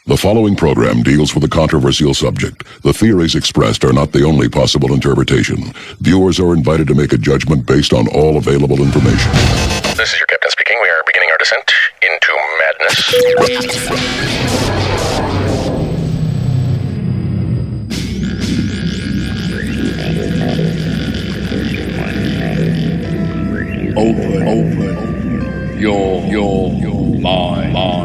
The following program deals with a controversial subject. The theories expressed are not the only possible interpretation. Viewers are invited to make a judgment based on all available information. This is your captain speaking. We are beginning our descent into madness. Open your mind.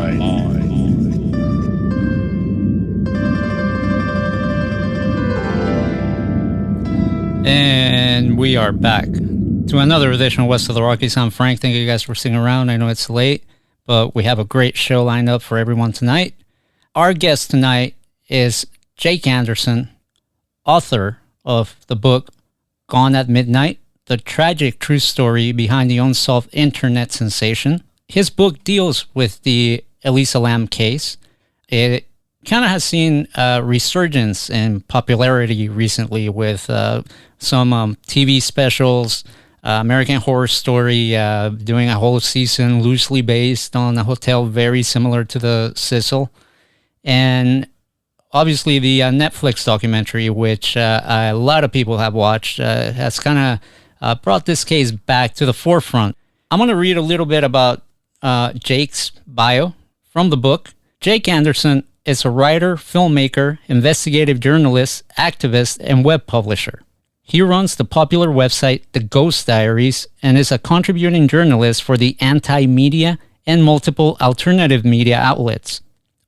And we are back to another edition of West of the Rockies. I'm Frank. Thank you guys for sticking around. I know it's late, but we have a great show lined up for everyone tonight. Our guest tonight is Jake Anderson, author of the book Gone at Midnight, the tragic true story behind the unsolved internet sensation. His book deals with the Elisa Lam case. It kind of has seen a resurgence in popularity recently with some TV specials, American Horror Story doing a whole season loosely based on a hotel very similar to the Cecil. And obviously the Netflix documentary, which a lot of people have watched, has kind of brought this case back to the forefront. I'm going to read a little bit about Jake's bio from the book. Jake Anderson is a writer, filmmaker, investigative journalist, activist, and web publisher. He runs the popular website The Ghost Diaries and is a contributing journalist for the Anti-Media and multiple alternative media outlets.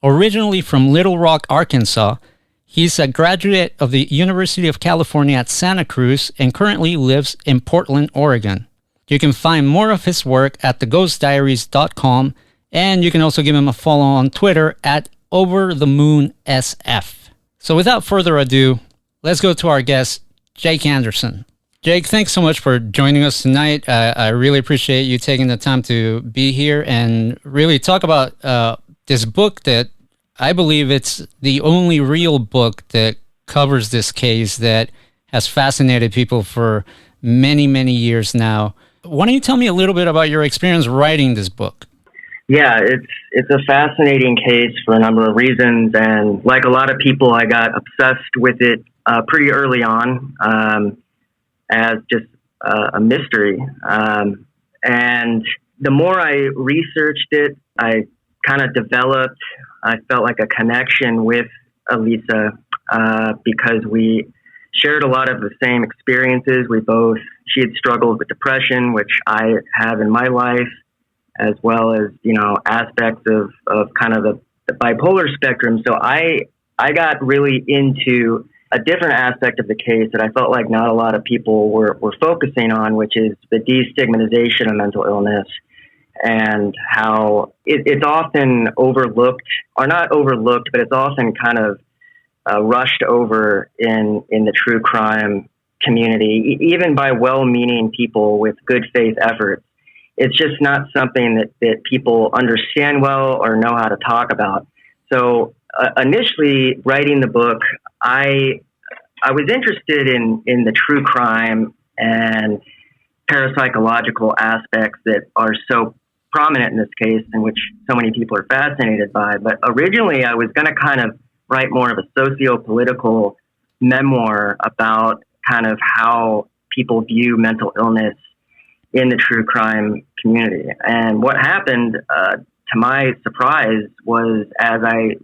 Originally from Little Rock, Arkansas, he's a graduate of the University of California at Santa Cruz and currently lives in Portland, Oregon. You can find more of his work at theghostdiaries.com, and you can also give him a follow on Twitter at OverTheMoonSF. So without further ado, let's go to our guest, Jake Anderson. Jake, thanks so much for joining us tonight. I really appreciate you taking the time to be here and really talk about this book that I believe it's the only real book that covers this case that has fascinated people for many, many years now. Why don't you tell me a little bit about your experience writing this book? Yeah, it's a fascinating case for a number of reasons, and like a lot of people, I got obsessed with it pretty early on as just a mystery. And the more I researched it, I kind of developed, I felt like a connection with Elisa because we shared a lot of the same experiences. She had struggled with depression, which I have in my life, as well as, aspects of kind of the bipolar spectrum. So I got really into a different aspect of the case that I felt like not a lot of people were focusing on, which is the destigmatization of mental illness and how it's often overlooked, or not overlooked, but it's often kind of rushed over in the true crime community, even by well-meaning people with good faith efforts. It's just not something that people understand well or know how to talk about. So initially writing the book, I was interested in the true crime and parapsychological aspects that are so prominent in this case, and which so many people are fascinated by. But originally I was going to kind of write more of a socio-political memoir about kind of how people view mental illness in the true crime community. And what happened, to my surprise, was as I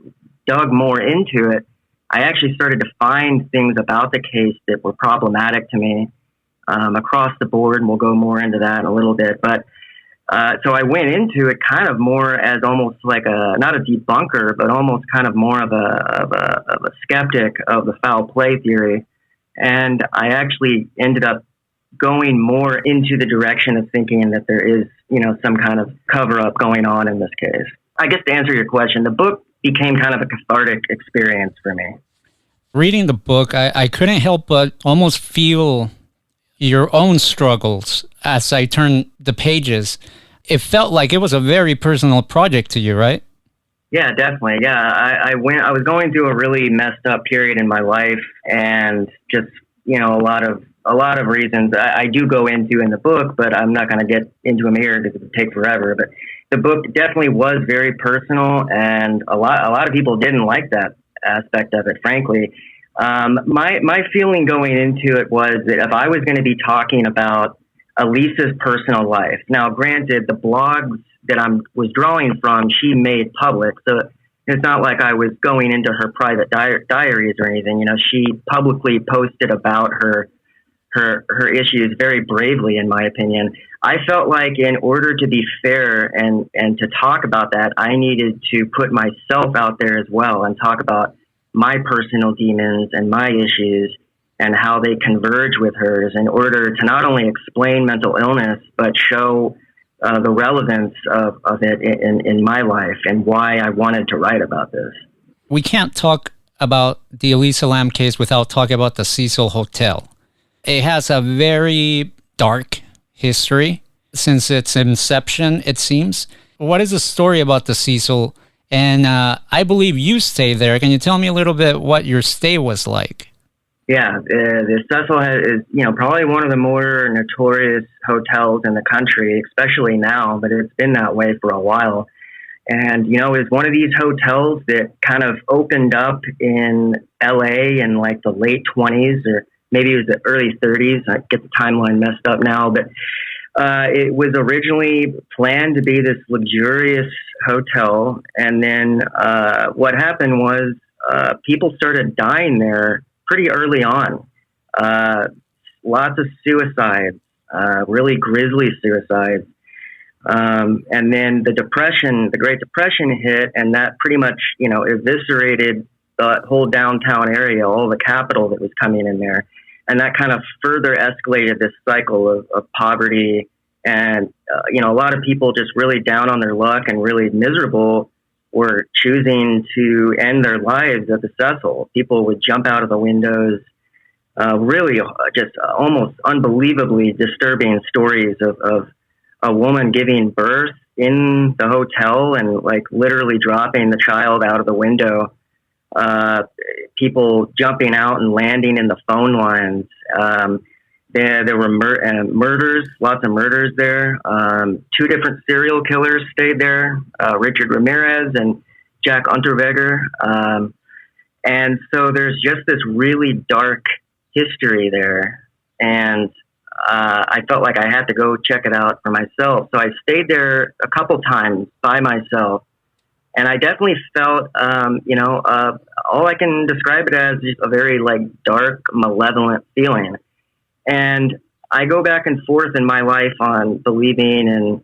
dug more into it, I actually started to find things about the case that were problematic to me across the board, and we'll go more into that in a little bit. But so I went into it kind of more as almost like not a debunker, but almost kind of more of a skeptic of the foul play theory. And I actually ended up going more into the direction of thinking that there is, some kind of cover-up going on in this case. I guess to answer your question, the book became kind of a cathartic experience for me. Reading the book, I couldn't help but almost feel your own struggles as I turned the pages. It felt like it was a very personal project to you, right? Yeah, definitely. Yeah, I was going through a really messed up period in my life, and just, a lot of reasons I do go into in the book, but I'm not going to get into them here because it would take forever. But the book definitely was very personal, and a lot of people didn't like that aspect of it, frankly. My feeling going into it was that if I was going to be talking about Elisa's personal life, now granted, the blogs that I was drawing from, she made public, so it's not like I was going into her private diaries or anything. You know, she publicly posted about her issues very bravely, in my opinion. I felt like in order to be fair and to talk about that, I needed to put myself out there as well and talk about my personal demons and my issues and how they converge with hers in order to not only explain mental illness, but show the relevance of it in my life and why I wanted to write about this. We can't talk about the Elisa Lam case without talking about the Cecil Hotel. It has a very dark history since its inception, it seems. What is the story about the Cecil? And I believe you stayed there. Can you tell me a little bit what your stay was like? Yeah, the Cecil is, probably one of the more notorious hotels in the country, especially now, but it's been that way for a while. And, it's one of these hotels that kind of opened up in LA in like the late 20s, or maybe it was the early 30s. I get the timeline messed up now, but it was originally planned to be this luxurious hotel. And then what happened was people started dying there pretty early on. Lots of suicides, really grisly suicides. And then the Great Depression hit, and that pretty much, eviscerated the whole downtown area, all the capital that was coming in there. And that kind of further escalated this cycle of poverty. And, a lot of people just really down on their luck and really miserable were choosing to end their lives at the Cecil. People would jump out of the windows, really just almost unbelievably disturbing stories of a woman giving birth in the hotel and like literally dropping the child out of the window. People jumping out and landing in the phone lines. There were murders, lots of murders there. 2 different serial killers stayed there, Richard Ramirez and Jack Unterweger. And so there's just this really dark history there. And I felt like I had to go check it out for myself. So I stayed there a couple times by myself. And I definitely felt, all I can describe it as just a very like dark, malevolent feeling. And I go back and forth in my life on believing in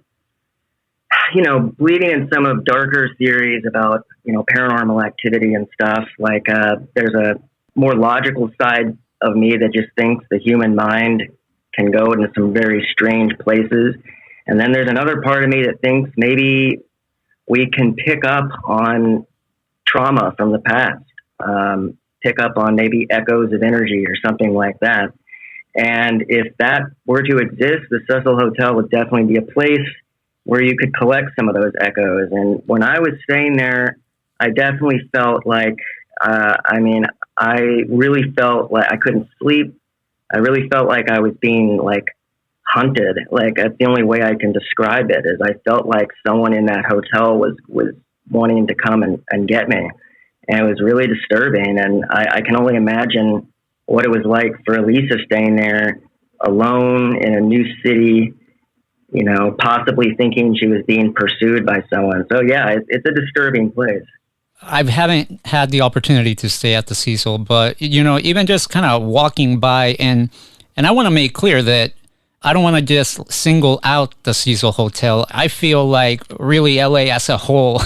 some of darker theories about, paranormal activity and stuff. Like there's a more logical side of me that just thinks the human mind can go into some very strange places. And then there's another part of me that thinks maybe we can pick up on trauma from the past, pick up on maybe echoes of energy or something like that. And if that were to exist, the Cecil Hotel would definitely be a place where you could collect some of those echoes. And when I was staying there, I definitely felt like, I really felt like I couldn't sleep. I really felt like I was being like hunted. Like that's the only way I can describe it, is I felt like someone in that hotel was wanting to come and get me. And it was really disturbing. And I can only imagine what it was like for Elisa staying there alone in a new city, possibly thinking she was being pursued by someone. So yeah, it's a disturbing place. I haven't had the opportunity to stay at the Cecil, but, even just kind of walking by, and I want to make clear that I don't want to just single out the Cecil Hotel. I feel like really LA as a whole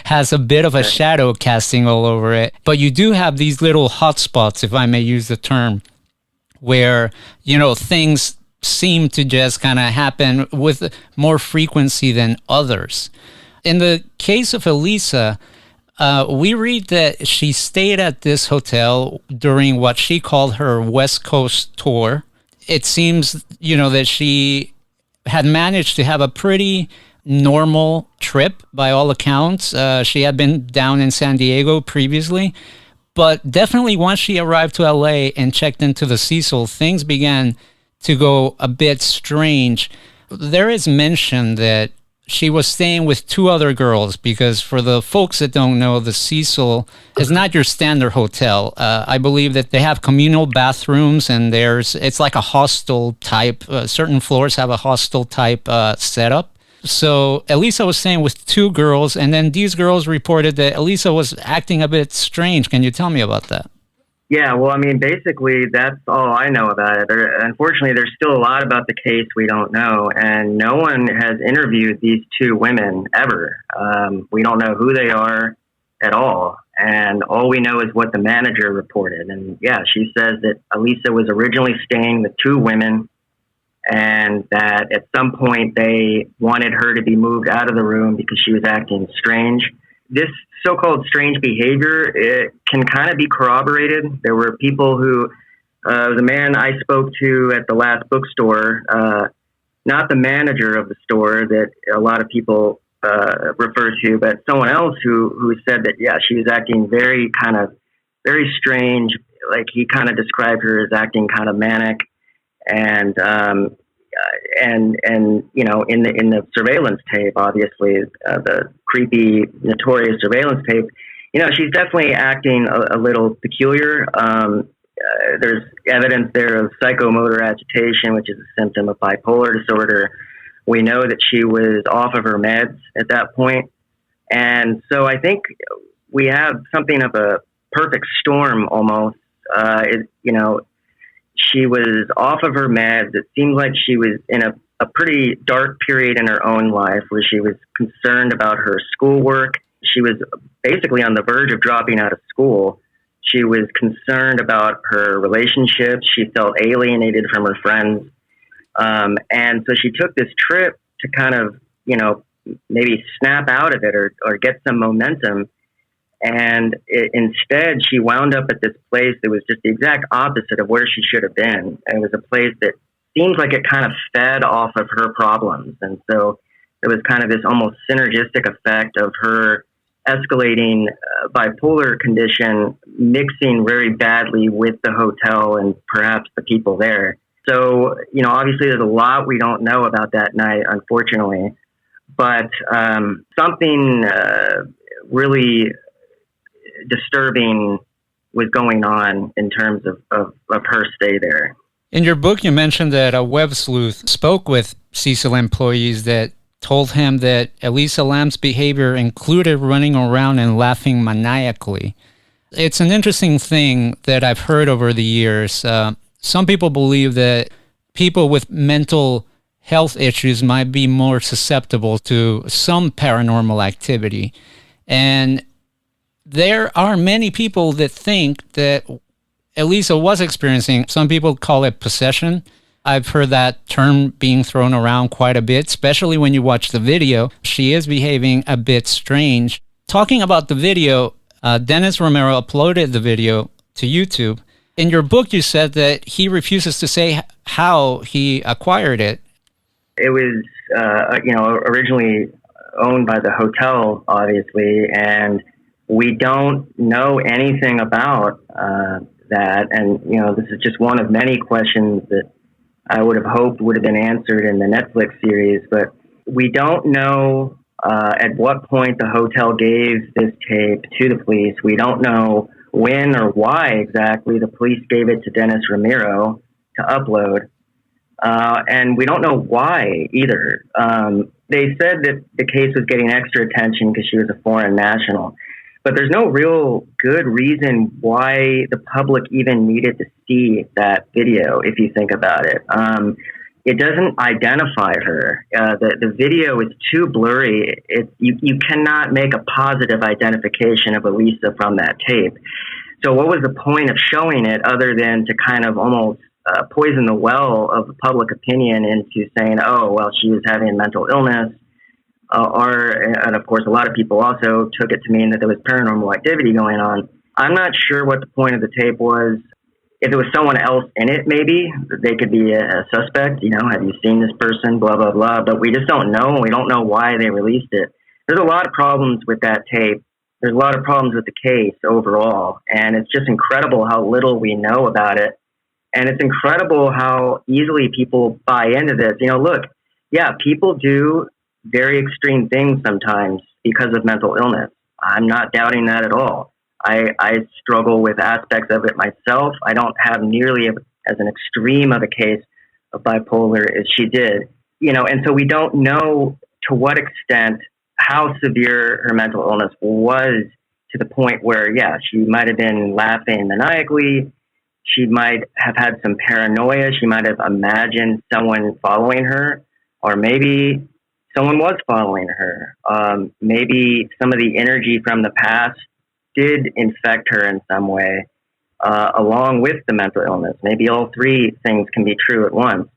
has a bit of a shadow casting all over it. But you do have these little hotspots, if I may use the term, where, things seem to just kind of happen with more frequency than others. In the case of Elisa, we read that she stayed at this hotel during what she called her West Coast tour. It seems, that she had managed to have a pretty normal trip by all accounts. She had been down in San Diego previously, but definitely once she arrived to LA and checked into the Cecil, things began to go a bit strange. There is mention that she was staying with two other girls, because for the folks that don't know, the Cecil is not your standard hotel. I believe that they have communal bathrooms, and it's like a hostel type. Certain floors have a hostel type setup. So Elisa was staying with two girls, and then these girls reported that Elisa was acting a bit strange. Can you tell me about that? Yeah, well, I mean, basically, that's all I know about it. Unfortunately, there's still a lot about the case we don't know, and no one has interviewed these two women ever. We don't know who they are at all, and all we know is what the manager reported. And yeah, she says that Elisa was originally staying with two women, and that at some point they wanted her to be moved out of the room because she was acting strange. This so-called strange behavior, it can kind of be corroborated. There were people who, the man I spoke to at the last bookstore, not the manager of the store that a lot of people refer to, but someone else who said that, yeah, she was acting very strange. Like, he kind of described her as acting kind of manic. And you know, in the surveillance tape, obviously, the creepy, notorious surveillance tape, you know, she's definitely acting a little peculiar. There's evidence there of psychomotor agitation, which is a symptom of bipolar disorder. We know that she was off of her meds at that point. And so I think we have something of a perfect storm almost. You know, she was off of her meds. It seemed like she was in a pretty dark period in her own life where she was concerned about her schoolwork. She was basically on the verge of dropping out of school. She was concerned about her relationships. She felt alienated from her friends. And so she took this trip to kind of, you know, maybe snap out of it or get some momentum. And instead, she wound up at this place that was just the exact opposite of where she should have been. And it was a place that seems like it kind of fed off of her problems. And so it was kind of this almost synergistic effect of her escalating bipolar condition mixing very badly with the hotel and perhaps the people there. So, you know, obviously there's a lot we don't know about that night, unfortunately. But something really disturbing was going on in terms of her stay there. In your book, you mentioned that a web sleuth spoke with Cecil employees that told him that Elisa Lam's behavior included running around and laughing maniacally. It's an interesting thing that I've heard over the years. Some people believe that people with mental health issues might be more susceptible to some paranormal activity. And there are many people that think that Elisa was experiencing, some people call it possession. I've heard that term being thrown around quite a bit, especially when you watch the video. She is behaving a bit strange. Talking about the video, Dennis Romero uploaded the video to YouTube. In your book, you said that he refuses to say how he acquired it. It was, originally owned by the hotel, obviously, and we don't know anything about that. And, you know, this is just one of many questions that I would have hoped would have been answered in the Netflix series. But we don't know at what point the hotel gave this tape to the police. We don't know when or why exactly the police gave it to Dennis Romero to upload. And we don't know why either. They said that the case was getting extra attention because she was a foreign national. But there's no real good reason why the public even needed to see that video, if you think about it. It doesn't identify her. The video is too blurry. You cannot make a positive identification of Elisa from that tape. So what was the point of showing it other than to kind of almost poison the well of the public opinion into saying, oh, well, she was having mental illness? And of course, a lot of people also took it to mean that there was paranormal activity going on. I'm not sure what the point of the tape was. If there was someone else in it, maybe they could be a suspect. You know, have you seen this person? Blah, blah, blah. But we just don't know. We don't know why they released it. There's a lot of problems with that tape. There's a lot of problems with the case overall. And it's just incredible how little we know about it. And it's incredible how easily people buy into this. You know, look, yeah, people do very extreme things sometimes because of mental illness. I'm not doubting that at all. I struggle with aspects of it myself. I don't have nearly as an extreme of a case of bipolar as she did, and so we don't know to what extent how severe her mental illness was, to the point where, yeah, she might have been laughing maniacally. She might have had some paranoia. She might have imagined someone following her, or maybe someone was following her. Maybe some of the energy from the past did infect her in some way, along with the mental illness. Maybe all three things can be true at once.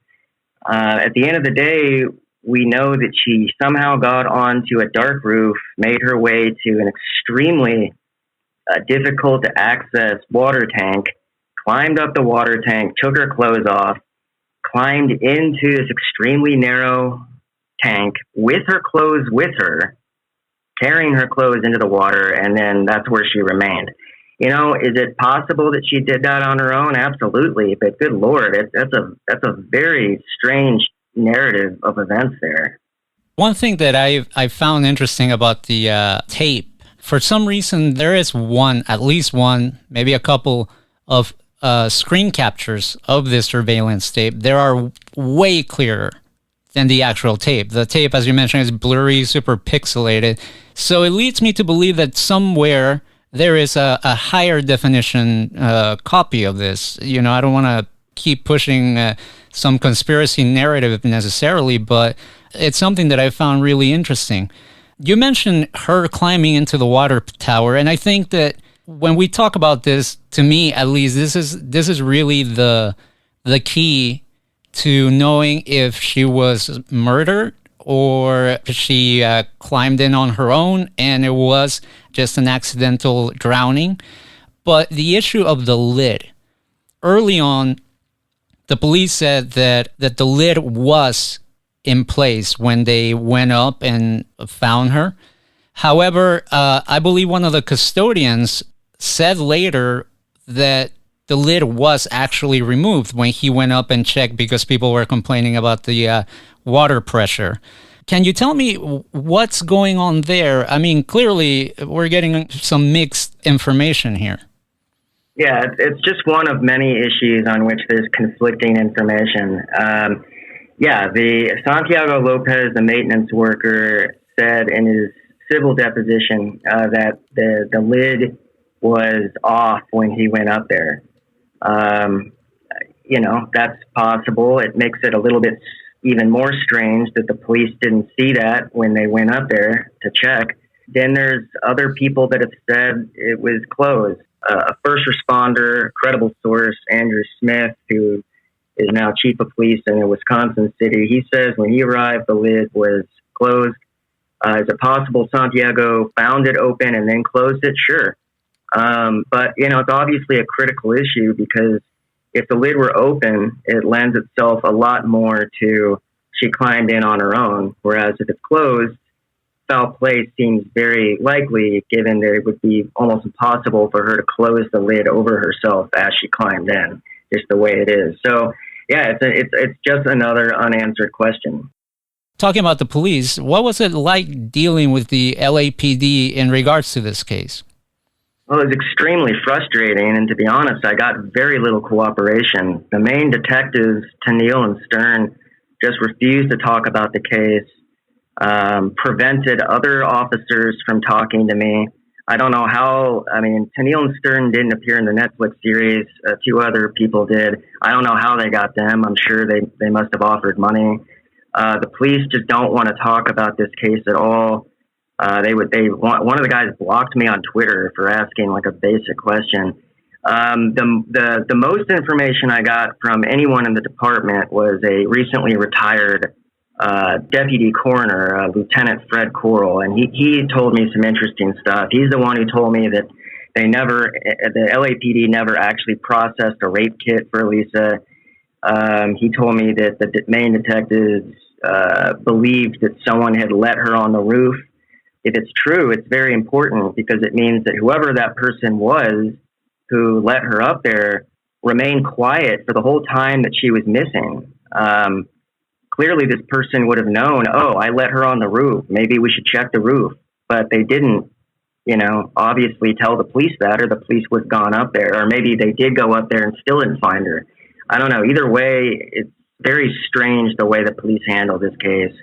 At the end of the day, we know that she somehow got onto a dark roof, made her way to an extremely difficult to access water tank, climbed up the water tank, took her clothes off, climbed into this extremely narrow tank with her clothes with her, carrying her clothes into the water, and then that's where she remained. Is it possible that she did that on her own? Absolutely, but good Lord, that's a very strange narrative of events there. One thing that I found interesting about the tape, for some reason, there is at least one, maybe a couple of screen captures of this surveillance tape. They are way clearer than the actual tape. The tape, as you mentioned, is blurry, super pixelated. So it leads me to believe that somewhere there is a higher definition copy of this. I don't want to keep pushing some conspiracy narrative necessarily, but it's something that I found really interesting. You mentioned her climbing into the water tower, and I think that when we talk about this, to me at least, this is really the key to knowing if she was murdered or she climbed in on her own and it was just an accidental drowning. But the issue of the lid, early on, the police said that the lid was in place when they went up and found her. However, I believe one of the custodians said later that the lid was actually removed when he went up and checked because people were complaining about the water pressure. Can you tell me what's going on there? I mean, clearly we're getting some mixed information here. Yeah, it's just one of many issues on which there's conflicting information. The Santiago Lopez, the maintenance worker, said in his civil deposition that the lid was off when he went up there. That's possible. It makes it a little bit even more strange that the police didn't see that when they went up there to check. Then there's other people that have said it was closed. A first responder, credible source, Andrew Smith, who is now chief of police in a Wisconsin city, he says when he arrived, the lid was closed. Is it possible Santiago found it open and then closed it? Sure. But, it's obviously a critical issue because if the lid were open, it lends itself a lot more to she climbed in on her own, whereas if it's closed, foul play seems very likely, given that it would be almost impossible for her to close the lid over herself as she climbed in, just the way it is. So, yeah, it's just another unanswered question. Talking about the police, what was it like dealing with the LAPD in regards to this case? Well, it was extremely frustrating, and to be honest, I got very little cooperation. The main detectives, Tennille and Stern, just refused to talk about the case, prevented other officers from talking to me. I don't know how, Tennille and Stern didn't appear in the Netflix series. Two other people did. I don't know how they got them. I'm sure they must have offered money. The police just don't want to talk about this case at all. One of the guys blocked me on Twitter for asking like a basic question. The most information I got from anyone in the department was a recently retired deputy coroner, Lieutenant Fred Coral, and he told me some interesting stuff. He's the one who told me that the LAPD never actually processed a rape kit for Elisa. He told me that the main detectives believed that someone had let her on the roof. If it's true, it's very important because it means that whoever that person was who let her up there remained quiet for the whole time that she was missing. clearly this person would have known, oh, I let her on the roof. Maybe we should check the roof. But they didn't, obviously tell the police that, or the police would have gone up there. Or maybe they did go up there and still didn't find her. I don't know. Either way, it's very strange the way the police handled this case.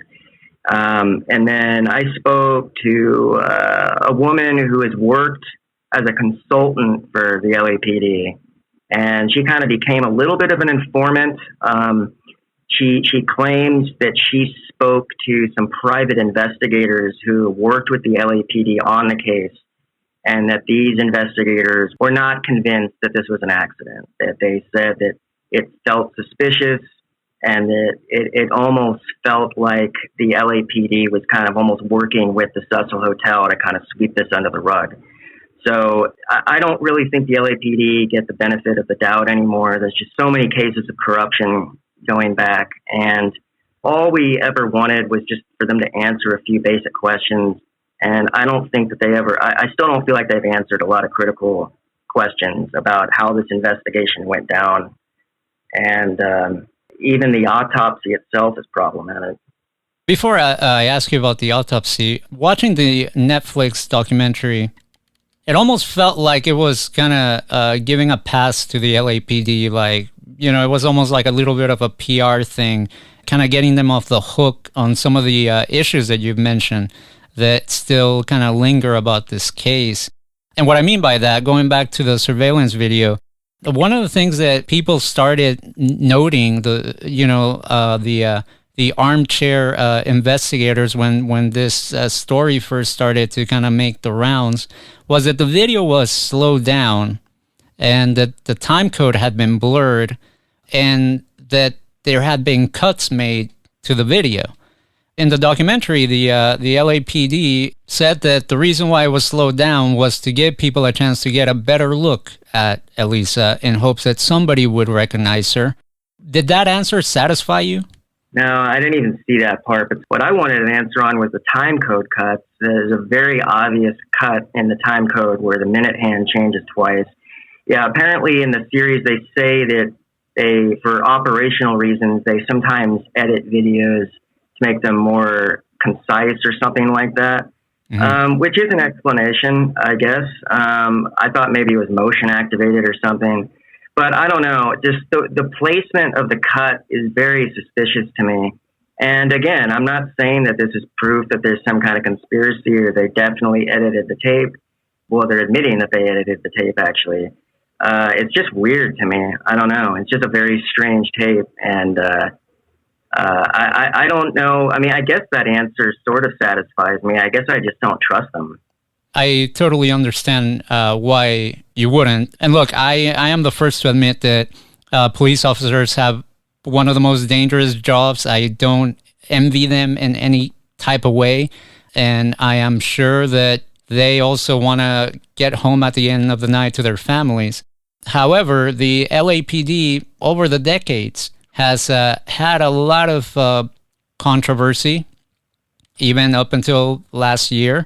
And then I spoke to a woman who has worked as a consultant for the LAPD, and she kind of became a little bit of an informant. She claims that she spoke to some private investigators who worked with the LAPD on the case, and that these investigators were not convinced that this was an accident, that they said that it felt suspicious, and that it almost felt like the LAPD was kind of almost working with the Cecil Hotel to kind of sweep this under the rug. So I don't really think the LAPD get the benefit of the doubt anymore. There's just so many cases of corruption going back, and all we ever wanted was just for them to answer a few basic questions. And I don't think that they ever, I still don't feel like they've answered a lot of critical questions about how this investigation went down. And even the autopsy itself is problematic. Before I ask you about the autopsy, watching the Netflix documentary, it almost felt like it was kind of giving a pass to the LAPD. Like, it was almost like a little bit of a PR thing, kind of getting them off the hook on some of the issues that you've mentioned that still kind of linger about this case. And what I mean by that, going back to the surveillance video, one of the things that people started noting, the armchair investigators, when this story first started to kind of make the rounds, was that the video was slowed down, and that the time code had been blurred, and that there had been cuts made to the video. In the documentary, the LAPD said that the reason why it was slowed down was to give people a chance to get a better look at Elisa in hopes that somebody would recognize her. Did that answer satisfy you? No, I didn't even see that part. But what I wanted an answer on was the time code cuts. There's a very obvious cut in the time code where the minute hand changes twice. Yeah, apparently in the series they say that they, for operational reasons, they sometimes edit videos to make them more concise or something like that, which is an explanation, I guess. I thought maybe it was motion activated or something. But I don't know, just the placement of the cut is very suspicious to me. And again, I'm not saying that this is proof that there's some kind of conspiracy or they definitely edited the tape. Well, they're admitting that they edited the tape, actually. It's just weird to me. I don't know. It's just a very strange tape. And I don't know. I mean, I guess that answer sort of satisfies me. I guess I just don't trust them. I totally understand why you wouldn't. And look, I am the first to admit that police officers have one of the most dangerous jobs. I don't envy them in any type of way. And I am sure that they also want to get home at the end of the night to their families. However, the LAPD over the decades has had a lot of controversy, even up until last year.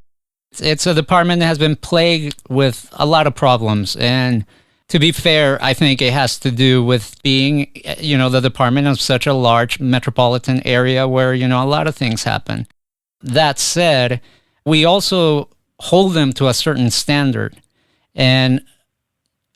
It's a department that has been plagued with a lot of problems. And to be fair, I think it has to do with being, the department of such a large metropolitan area where, a lot of things happen. That said, we also hold them to a certain standard. And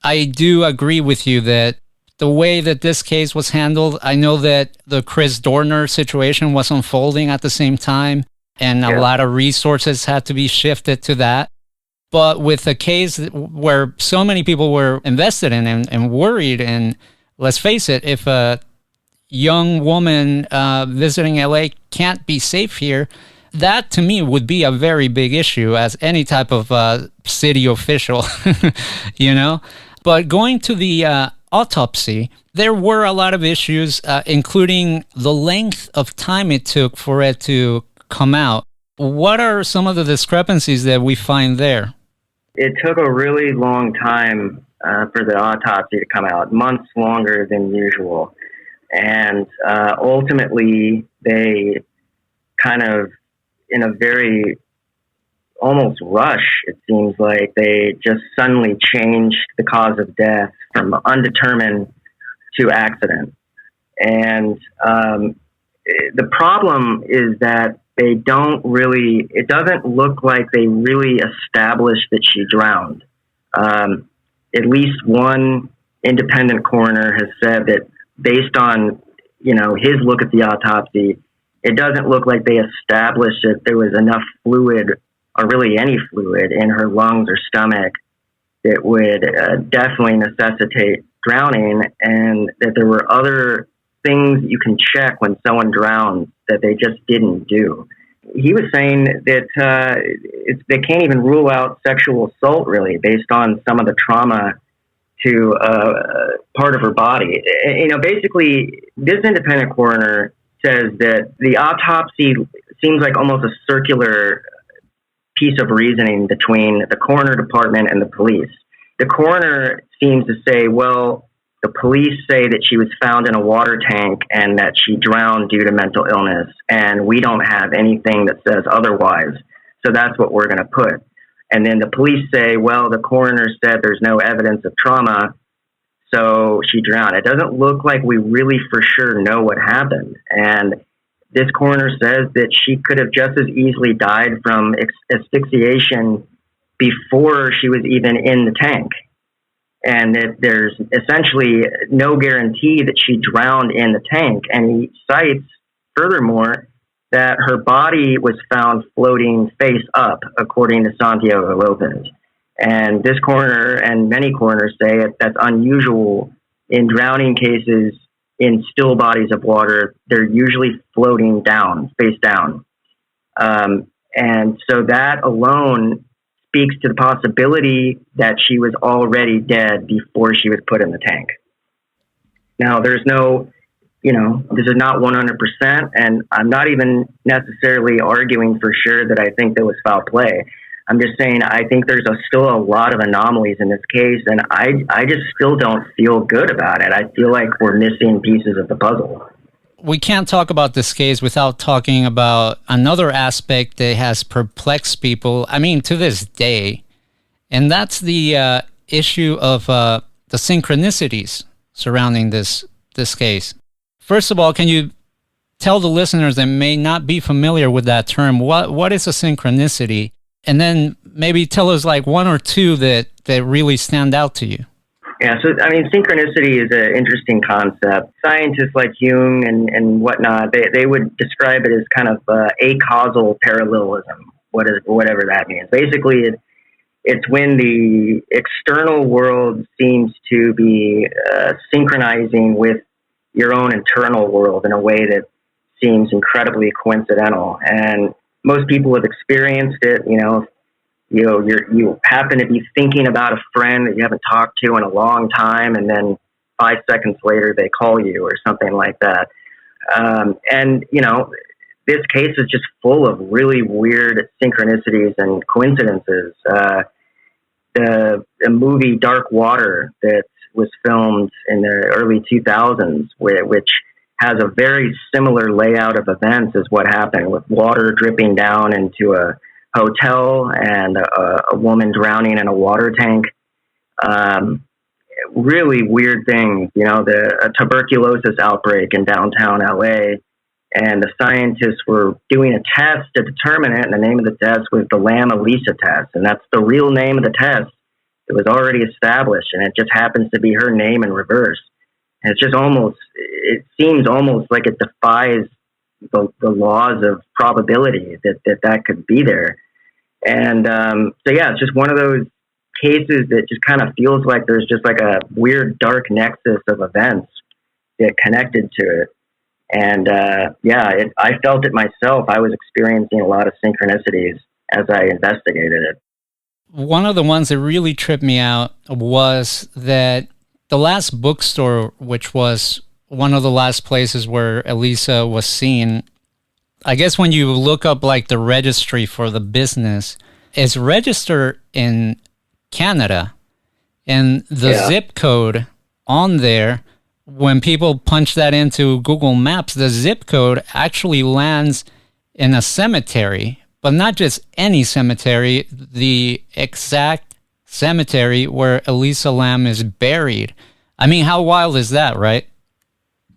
I do agree with you that the way that this case was handled, I know that the Chris Dorner situation was unfolding at the same time, and a lot of resources had to be shifted to that. But with a case where so many people were invested in and worried, and let's face it, if a young woman visiting LA can't be safe here, that to me would be a very big issue as any type of city official, But going to the autopsy, there were a lot of issues, including the length of time it took for it to come out. What are some of the discrepancies that we find there? It took a really long time for the autopsy to come out, months longer than usual. And ultimately, they kind of, in a very almost rush, it seems like, they just suddenly changed the cause of death from undetermined to accident. And the problem is that it doesn't look like they really established that she drowned. At least one independent coroner has said that based on, his look at the autopsy, it doesn't look like they established that there was enough fluid, or really any fluid, in her lungs or stomach that would definitely necessitate drowning, and that there were other things you can check when someone drowns that they just didn't do. He was saying that they can't even rule out sexual assault, really, based on some of the trauma to part of her body. Basically, this independent coroner says that the autopsy seems like almost a circular piece of reasoning between the coroner department and the police. The coroner seems to say, well, the police say that she was found in a water tank and that she drowned due to mental illness, and we don't have anything that says otherwise, so that's what we're going to put. And then the police say, well, the coroner said there's no evidence of trauma, so she drowned. It doesn't look like we really for sure know what happened. And this coroner says that she could have just as easily died from asphyxiation before she was even in the tank. And that there's essentially no guarantee that she drowned in the tank. And he cites, furthermore, that her body was found floating face up, according to Santiago Lopez. And this coroner and many coroners say that's unusual in drowning cases in still bodies of water. They're usually floating down, face down. And so that alone speaks to the possibility that she was already dead before she was put in the tank. Now, there's no, this is not 100%, and I'm not even necessarily arguing for sure that I think there was foul play. I'm just saying I think there's still a lot of anomalies in this case, and I just still don't feel good about it. I feel like we're missing pieces of the puzzle. We can't talk about this case without talking about another aspect that has perplexed people, to this day, and that's the issue of the synchronicities surrounding this case. First of all, can you tell the listeners that may not be familiar with that term, what is a synchronicity? And then maybe tell us like one or two that really stand out to you. Yeah, so synchronicity is an interesting concept. Scientists like Jung and whatnot, they would describe it as kind of acausal parallelism, whatever that means. Basically, it's when the external world seems to be synchronizing with your own internal world in a way that seems incredibly coincidental. And most people have experienced it. You happen to be thinking about a friend that you haven't talked to in a long time, and then 5 seconds later they call you or something like that. This case is just full of really weird synchronicities and coincidences. The movie Dark Water that was filmed in the early 2000s, which has a very similar layout of events as what happened, with water dripping down into a hotel and a woman drowning in a water tank. Really weird things, a tuberculosis outbreak in downtown LA, and the scientists were doing a test to determine it, and the name of the test was the Lam Elisa test, and that's the real name of the test. It was already established, and it just happens to be her name in reverse. And it seems almost like it defies the laws of probability that could be there. And it's just one of those cases that just kind of feels like there's just like a weird dark nexus of events that connected to it. And I felt it myself. I was experiencing a lot of synchronicities as I investigated it. One of the ones that really tripped me out was that the last bookstore, which was one of the last places where Elisa was seen, I guess when you look up like the registry for the business, it's registered in Canada, and the zip code on there, when people punch that into Google Maps, the zip code actually lands in a cemetery, but not just any cemetery, the exact cemetery where Elisa Lam is buried. How wild is that, right?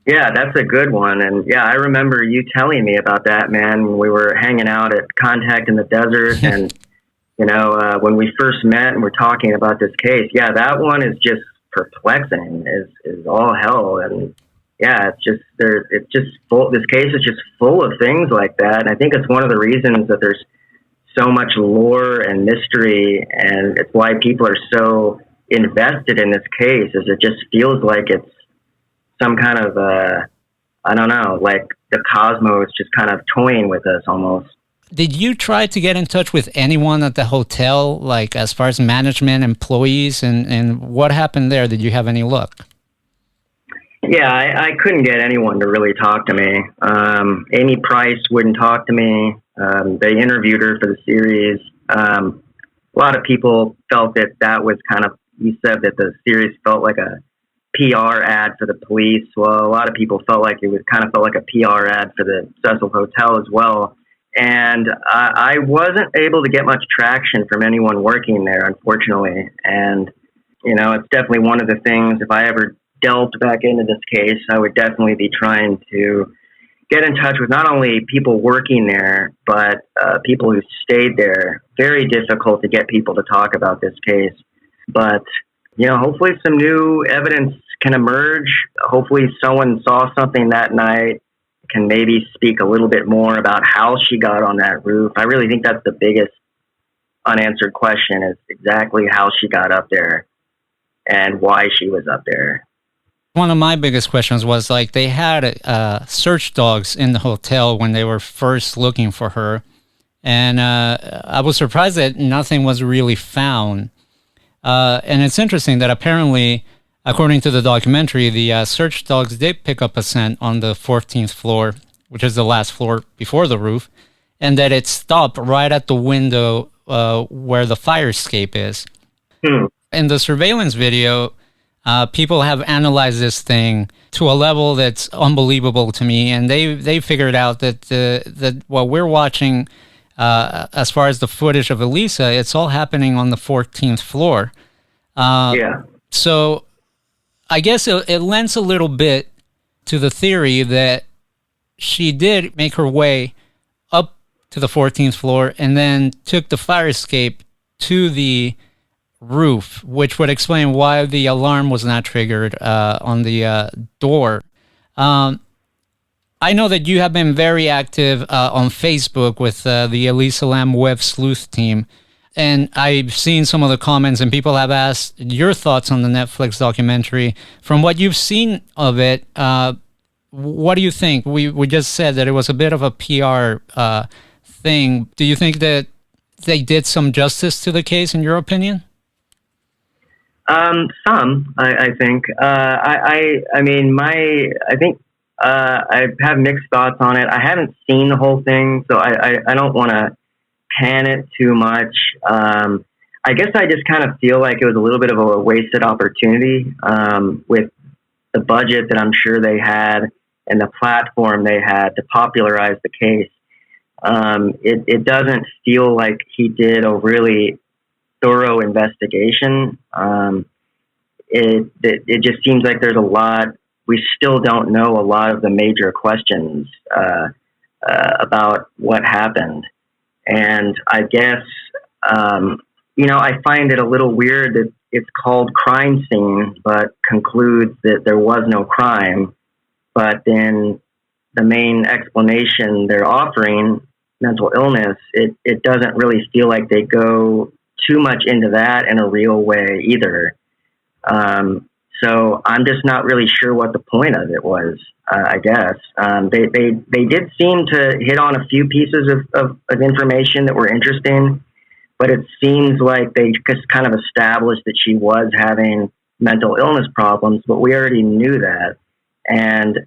Yeah, that's a good one. And yeah, I remember you telling me about that, man. We were hanging out at Contact in the Desert, and when we first met and we're talking about this case, yeah, that one is just perplexing, is all hell. And yeah, it's just full. This case is just full of things like that. And I think it's one of the reasons that there's so much lore and mystery, and it's why people are so invested in this case. Is it just feels like it's some kind of I don't know, like the cosmos just kind of toying with us almost. Did you try to get in touch with anyone at the hotel, like as far as management, employees, and what happened there? Did you have any luck? Yeah, I couldn't get anyone to really talk to me. Amy Price wouldn't talk to me. They interviewed her for the series. A lot of people felt that was kind of, you said that the series felt like a PR ad for the police. Well, a lot of people felt like it kind of felt like a PR ad for the Cecil Hotel as well. And I wasn't able to get much traction from anyone working there, unfortunately. And, it's definitely one of the things, if I ever delved back into this case, I would definitely be trying to get in touch with not only people working there, but people who stayed there. Very difficult to get people to talk about this case. But, hopefully some new evidence can emerge. Hopefully someone saw something that night, can maybe speak a little bit more about how she got on that roof. I really think that's the biggest unanswered question, is exactly how she got up there and why she was up there. One of my biggest questions was, like, they had search dogs in the hotel when they were first looking for her. And I was surprised that nothing was really found. And it's interesting that apparently, according to the documentary, the search dogs did pick up a scent on the 14th floor, which is the last floor before the roof, and that it stopped right at the window where the fire escape is. In the surveillance video, people have analyzed this thing to a level that's unbelievable to me, and they figured out that what we're watching, as far as the footage of Elisa, it's all happening on the 14th floor. So I guess it lends a little bit to the theory that she did make her way up to the 14th floor and then took the fire escape to the roof, which would explain why the alarm was not triggered on the door. I know that you have been very active on Facebook with the Elisa Lam web sleuth team. And I've seen some of the comments, and people have asked your thoughts on the Netflix documentary. From what you've seen of it, what do you think? We just said that it was a bit of a PR thing. Do you think that they did some justice to the case, in your opinion? Some, I think. I have mixed thoughts on it. I haven't seen the whole thing, so I don't want to pan it too much. I guess I just kind of feel like it was a little bit of a wasted opportunity with the budget that I'm sure they had and the platform they had to popularize the case. It doesn't feel like he did a really thorough investigation. It just seems like there's a lot. We still don't know a lot of the major questions about what happened. And I guess, I find it a little weird that it's called crime scene, but concludes that there was no crime. But then the main explanation they're offering, mental illness, it doesn't really feel like they go too much into that in a real way either. So I'm just not really sure what the point of it was. I guess they did seem to hit on a few pieces of information that were interesting, but it seems like they just kind of established that she was having mental illness problems, but we already knew that. And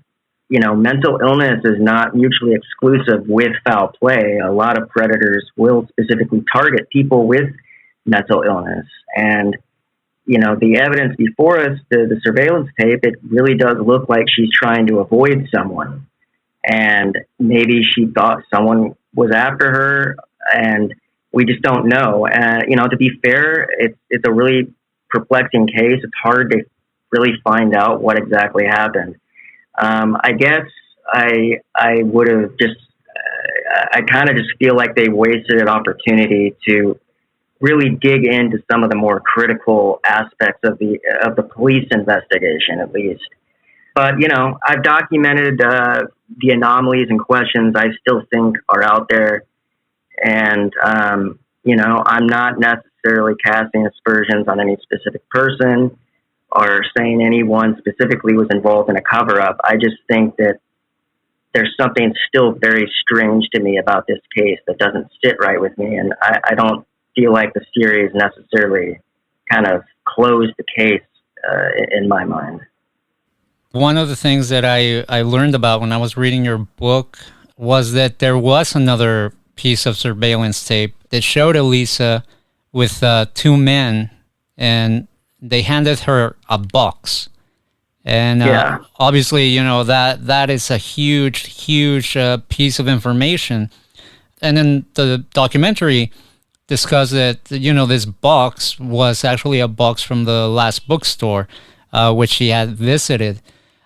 mental illness is not mutually exclusive with foul play. A lot of predators will specifically target people with mental illness, and the evidence before us, the surveillance tape, it really does look like she's trying to avoid someone. And maybe she thought someone was after her, and we just don't know. To be fair, it's a really perplexing case. It's hard to really find out what exactly happened. I guess I would have just, I kind of just feel like they wasted an opportunity to really dig into some of the more critical aspects of the police investigation, at least. But, you know, I've documented the anomalies and questions I still think are out there. And, you know, I'm not necessarily casting aspersions on any specific person or saying anyone specifically was involved in a cover-up. I just think that there's something still very strange to me about this case that doesn't sit right with me. And I don't feel like the series necessarily kind of closed the case in my mind. One of the things that I learned about when I was reading your book was that there was another piece of surveillance tape that showed Elisa with two men, and they handed her a box. And obviously, you know, that is a huge piece of information. And then the documentary discussed that, you know, this box was actually a box from the last bookstore, which she had visited.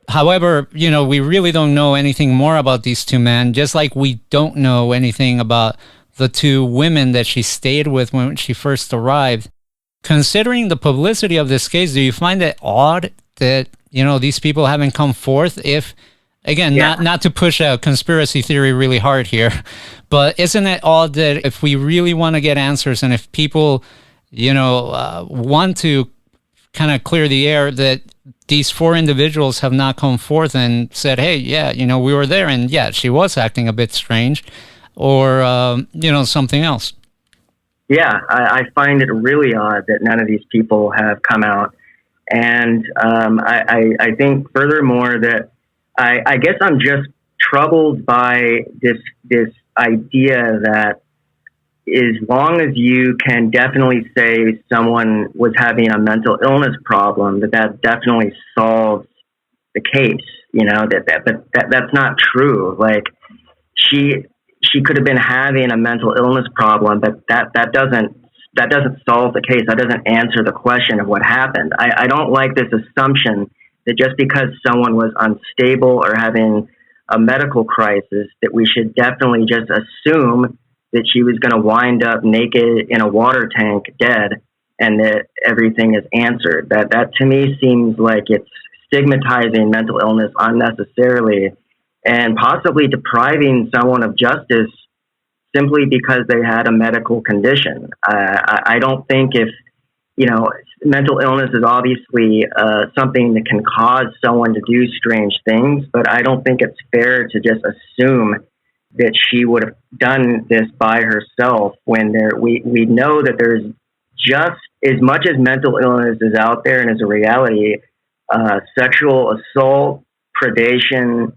However, you know, we really don't know anything more about these two men, just like we don't know anything about the two women that she stayed with when she first arrived. Considering the publicity of this case, do you find it odd that, you know, these people haven't come forth? If, again, not to push a conspiracy theory really hard here, but isn't it odd that if we really want to get answers and if people, you know, want to kind of clear the air, that these four individuals have not come forth and said, hey, yeah, you know, we were there and yeah, she was acting a bit strange, or, you know, something else? Yeah, I find it really odd that none of these people have come out. And I think furthermore that I guess I'm just troubled by this idea that as long as you can definitely say someone was having a mental illness problem, that definitely solves the case, you know, but that's not true. Like she could have been having a mental illness problem, but that doesn't solve the case. That doesn't answer the question of what happened. I don't like this assumption that just because someone was unstable or having a medical crisis, that we should definitely just assume that she was going to wind up naked in a water tank dead and that everything is answered. That to me seems like it's stigmatizing mental illness unnecessarily and possibly depriving someone of justice simply because they had a medical condition. I don't think if, you know, mental illness is obviously something that can cause someone to do strange things, but I don't think it's fair to just assume that she would have done this by herself when we know that there's just as much as mental illness is out there and is a reality, sexual assault, predation,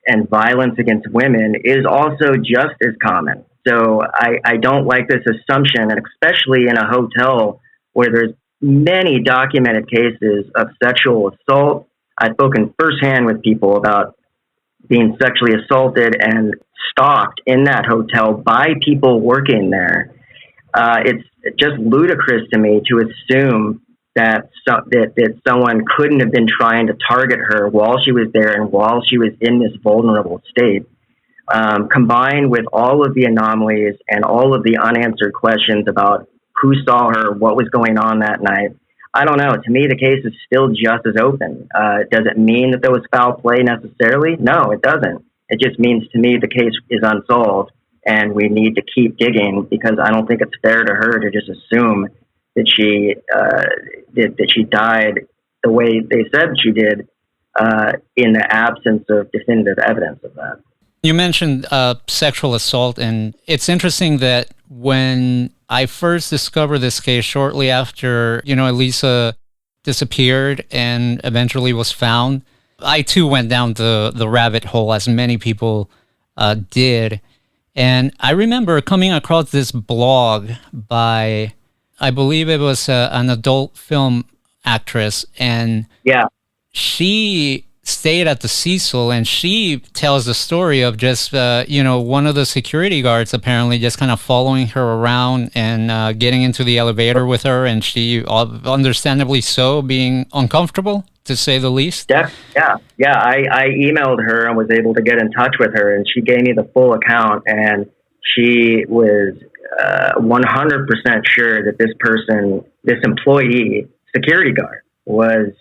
and violence against women is also just as common. So I don't like this assumption, and especially in a hotel where there's many documented cases of sexual assault. I've spoken firsthand with people about being sexually assaulted and stalked in that hotel by people working there. It's just ludicrous to me to assume that someone couldn't have been trying to target her while she was there and while she was in this vulnerable state. Combined with all of the anomalies and all of the unanswered questions about who saw her, what was going on that night, I don't know. To me, the case is still just as open. Does it mean that there was foul play necessarily? No, it doesn't. It just means to me the case is unsolved and we need to keep digging, because I don't think it's fair to her to just assume that she died the way they said she did in the absence of definitive evidence of that. You mentioned sexual assault, and it's interesting that when I first discovered this case shortly after, you know, Elisa disappeared and eventually was found, I too went down the rabbit hole, as many people did. And I remember coming across this blog by, I believe it was an adult film actress, and she stayed at the Cecil, and she tells the story of just, you know, one of the security guards apparently just kind of following her around and getting into the elevator with her, and she, understandably so, being uncomfortable. to say the least. Yeah. I emailed her and was able to get in touch with her, and she gave me the full account, and she was 100% sure that this employee, security guard, was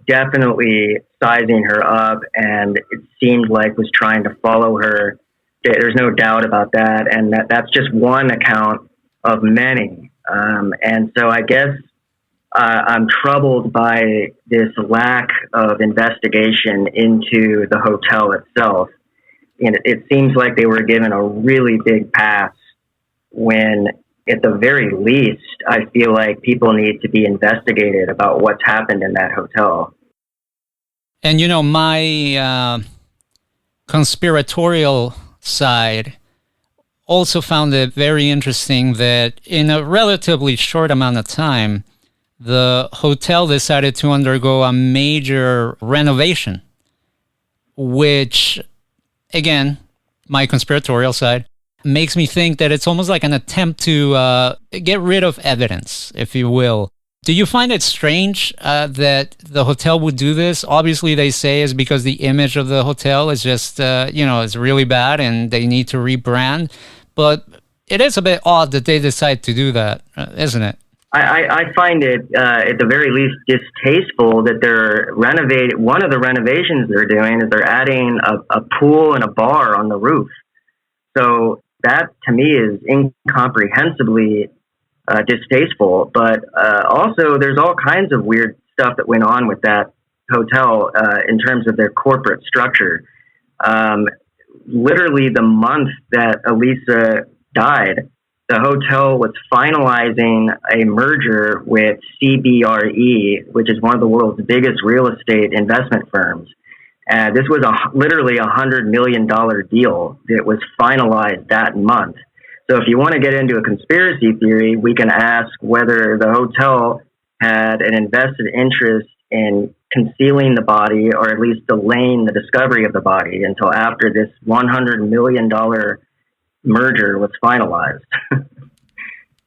definitely sizing her up, and it seemed like was trying to follow her. There's no doubt about that, and that's just one account of many. And so I guess I'm troubled by this lack of investigation into the hotel itself. And it seems like they were given a really big pass when, at the very least, I feel like people need to be investigated about what's happened in that hotel. And, my conspiratorial side also found it very interesting that in a relatively short amount of time, the hotel decided to undergo a major renovation, which, again, my conspiratorial side, makes me think that it's almost like an attempt to get rid of evidence, if you will. Do you find it strange that the hotel would do this? Obviously, they say it's because the image of the hotel is just, is really bad and they need to rebrand. But it is a bit odd that they decide to do that, isn't it? I find it, at the very least, distasteful that they're renovating. One of the renovations they're doing is they're adding a pool and a bar on the roof. So that, to me, is incomprehensibly distasteful. But also, there's all kinds of weird stuff that went on with that hotel in terms of their corporate structure. Literally, the month that Elisa died, the hotel was finalizing a merger with CBRE, which is one of the world's biggest real estate investment firms. This was literally $100 million deal that was finalized that month. So if you want to get into a conspiracy theory, we can ask whether the hotel had an invested interest in concealing the body, or at least delaying the discovery of the body until after this $100 million merger was finalized.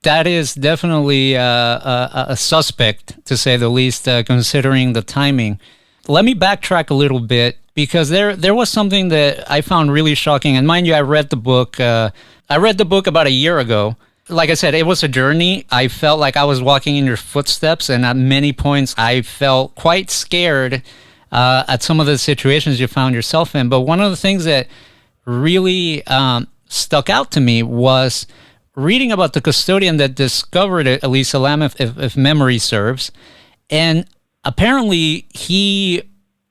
That is definitely a suspect, to say the least, considering the timing. Let me backtrack a little bit, because there was something that I found really shocking. And mind you, I read the book. I read the book about a year ago. Like I said, it was a journey. I felt like I was walking in your footsteps, and at many points I felt quite scared at some of the situations you found yourself in. But one of the things that really stuck out to me was reading about the custodian that discovered it, Elisa Lam, if memory serves. And apparently he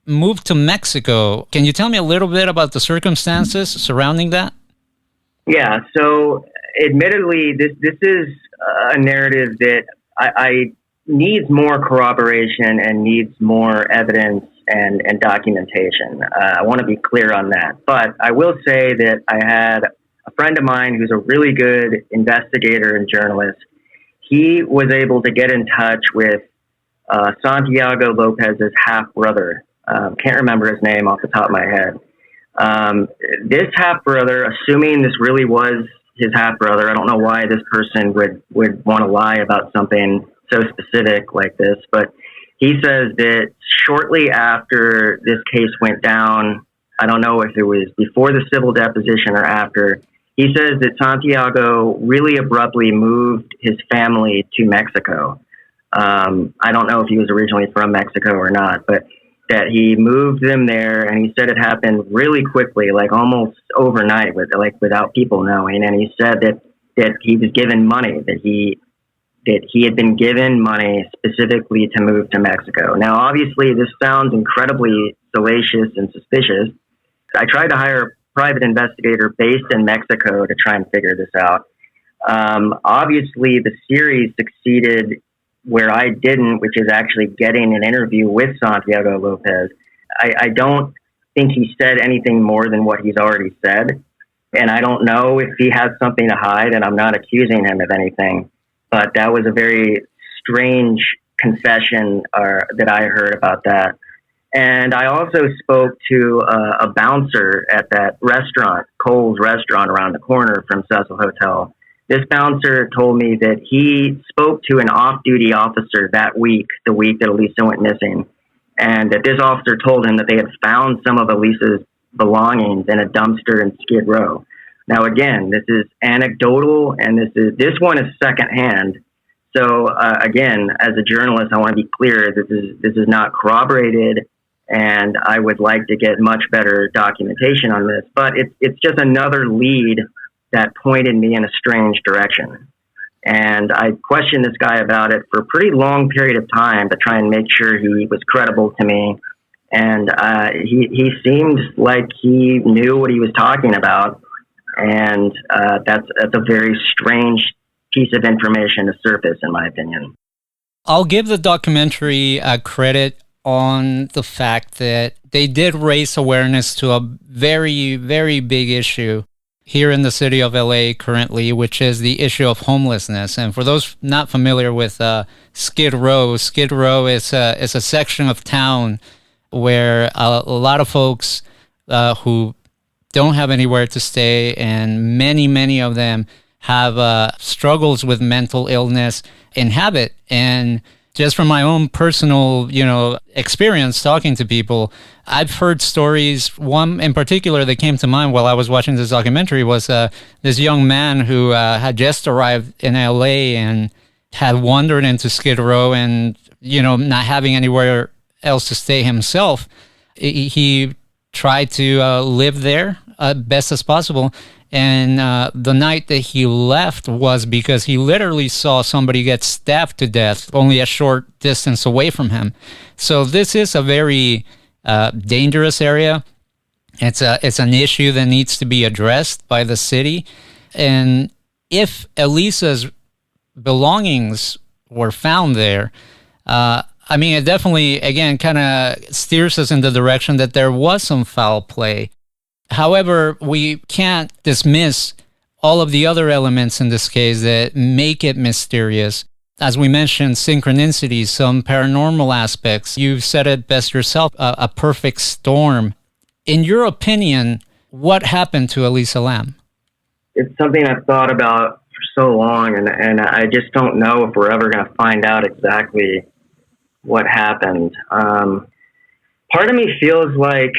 moved to Mexico. Can you tell me a little bit about the circumstances surrounding that? Yeah, so admittedly, this is a narrative that I needs more corroboration and needs more evidence and documentation. I want to be clear on that. But I will say that I had a friend of mine who's a really good investigator and journalist. He was able to get in touch with Santiago Lopez's half-brother. Can't remember his name off the top of my head. This half-brother, assuming this really was his half-brother, I don't know why this person would want to lie about something so specific like this, but he says that shortly after this case went down, I don't know if it was before the civil deposition or after, he says that Santiago really abruptly moved his family to Mexico. I don't know if he was originally from Mexico or not, but that he moved them there, and he said it happened really quickly, like almost overnight, without people knowing. And he said that he was given money, that he had been given money specifically to move to Mexico. Now, obviously, this sounds incredibly salacious and suspicious. I tried to hire a private investigator based in Mexico to try and figure this out. Obviously, the series succeeded where I didn't, which is actually getting an interview with Santiago Lopez. I don't think he said anything more than what he's already said. And I don't know if he has something to hide, and I'm not accusing him of anything. But that was a very strange confession that I heard about that. And I also spoke to a bouncer at that restaurant, Cole's restaurant around the corner from Cecil Hotel. This bouncer told me that he spoke to an off-duty officer that week, the week that Elisa went missing, and that this officer told him that they had found some of Elisa's belongings in a dumpster in Skid Row. Now, again, this is anecdotal, and this one is secondhand. So, again, as a journalist, I want to be clear that this is not corroborated, and I would like to get much better documentation on this. But it's just another lead that pointed me in a strange direction. And I questioned this guy about it for a pretty long period of time to try and make sure he was credible to me. And he seemed like he knew what he was talking about. And that's a very strange piece of information to surface, in my opinion. I'll give the documentary credit on the fact that they did raise awareness to a very, very big issue here in the city of LA currently, which is the issue of homelessness. And for those not familiar with Skid Row is a section of town where a lot of folks who don't have anywhere to stay, and many of them have struggles with mental illness inhabit. And just from my own personal, experience talking to people, I've heard stories. One in particular that came to mind while I was watching this documentary was this young man who had just arrived in LA and had wandered into Skid Row, and not having anywhere else to stay himself, he tried to live there best as possible. And the night that he left was because he literally saw somebody get stabbed to death only a short distance away from him. So this is a very dangerous area. It's an issue that needs to be addressed by the city. And if Elisa's belongings were found there, it definitely, again, kind of steers us in the direction that there was some foul play. However, we can't dismiss all of the other elements in this case that make it mysterious. As we mentioned, synchronicities, some paranormal aspects. You've said it best yourself, a perfect storm. In your opinion, what happened to Elisa Lam? It's something I've thought about for so long, and I just don't know if we're ever going to find out exactly what happened. Part of me feels like